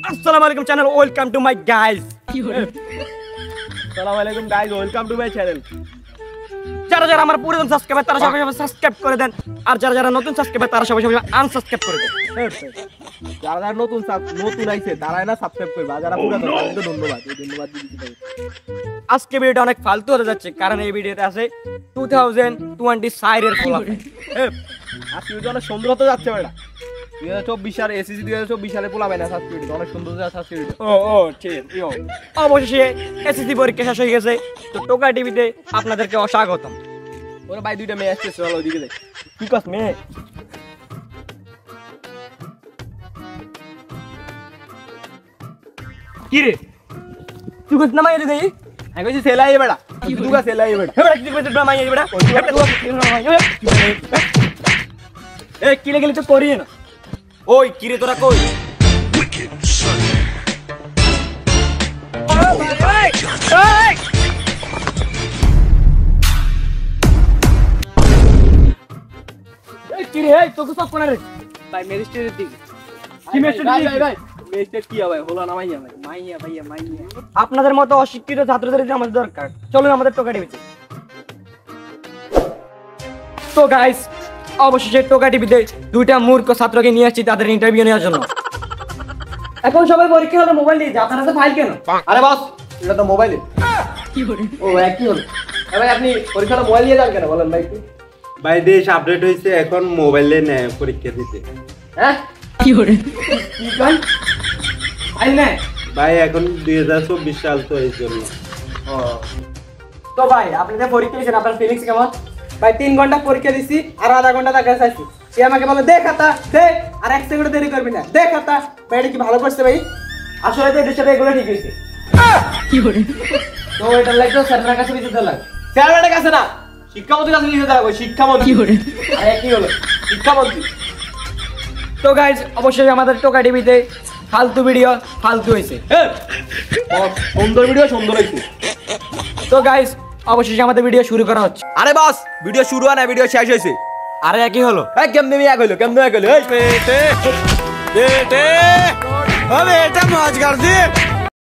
Assalamualaikum channel, welcome to my guys. Assalamualaikum guys, welcome to my channel. যারা যারা আমার পুরাতন সাবস্ক্রাইবার তারা সবাই সাবস্ক্রাইব করে দেন, আর যারা যারা নতুন সাবস্ক্রাইবার তারা সবাই আনসাবস্ক্রাইব করে দেন। যারা যারা নতুন আইছে তারা না সাবস্ক্রাইব করবে, আর যারা পুরাতন তাদেরকে ধন্যবাদ দিতে। আজকে ভিডিওটা অনেক ফালতু হতে যাচ্ছে, কারণ এই ভিডিওতে আছে 2024 এর ফলাফল। আজকে ভিডিও অনেক সুন্দর হতে যাচ্ছে ভাইরা। 2024 সালে এসএসসি 2024 সালে পোলাবে না সাবস্ক্রাইব অনেক সুন্দর সাবস্ক্রাইব। ঠিক অবশেষে এসএসসি পরীক্ষা শেষ হয়ে গেছে, তো টোকা টিভিতে আপনাদেরকে অস্বাগতম। ওরে ভাই দুইটা মেয়ে আসছে, চলো ওইদিকে যাই। কি কস মেয়ে? কি রে তুই কস নামাই রে দেই? আমি কইছি সেলাই বেড়া, তুই কস সেলাই বেড়া। বেড়া কি কইছিস নামাই বেড়া? এ কি লাগলি তো করি না। ওই কি রে তোরা কই? কি রে এই তোকে সব কোনা রে ভাই ম্যাজিস্ট্রেটের দিকে কি ম্যাজিস্ট্রেট ভাই ম্যাজিস্ট্রেট কি হবে হলো না মাইয়া ভাই মাইয়া ভাইয়া মাইয়া। আপনাদের মতো অশিক্ষিত ছাত্রদের যে আমাদের দরকার, চলুন আমাদের টোকা টিভিতে। তো গাইস অবশেষে টোকা টিভিতে দুইটা মূর্খ ছাত্রকে নিয়ে আসছি তাদের ইন্টারভিউ নেওয়ার জন্য। এখন সবাই পরীক্ষা হলো মোবাইল দিয়ে, আপনার কাছে ফাইল কেন? আরে বস এটা তো মোবাইলে। কি করে ও একই হলো ভাই, আপনি পরীক্ষা হলো মোবাইল দিয়ে যান কেন বলেন ভাই? ভাই দেশ আপডেট হয়েছে, এখন মোবাইলে নেয় পরীক্ষা দিতে। হ্যাঁ কি করে কি কই আই না ভাই এখন 2024 সাল তো এই জন্য। তো ভাই আপনি যে পরীক্ষা দিয়েছেন আপনার ফিলিংস কেমন? ভাই 3 ঘন্টা পরীক্ষা দিছি আর আধা ঘন্টা তার কাছে আছি, সে আমাকে বলে দে খাতা দে, আর 1 সেকেন্ড দেরি করবি না, দে খাতা। ভাই এটা কি ভালো করছে ভাই? আসলে তো এটার সাথে এগুলো ঠিক হয়েছে। কি করে তো এটা লাগতো স্যারের কাছে দিতে লাগে, স্যারের কাছে না শিক্ষামন্ত্রীর কাছে দিতে লাগে। শিক্ষামন্ত্রী কি করে আরে কি হলো শিক্ষামন্ত্রী। তো গাইস অবশ্যই আমাদের টোকা টিভিতে ফালতু ভিডিও ফালতু হয়েছে, সুন্দর ভিডিও সুন্দর হয়েছে। তো গাইস অবশ্যই আমাদের ভিডিও শুরু করা হচ্ছে। আরে বস ভিডিও শুরু হয় না, ভিডিও শেষ হয়েছে। আরে একই হলো এই কেমনে এক হলো কেমনে এক হলো এই বেটে বেটে হবে এটা মাছ গাড় দি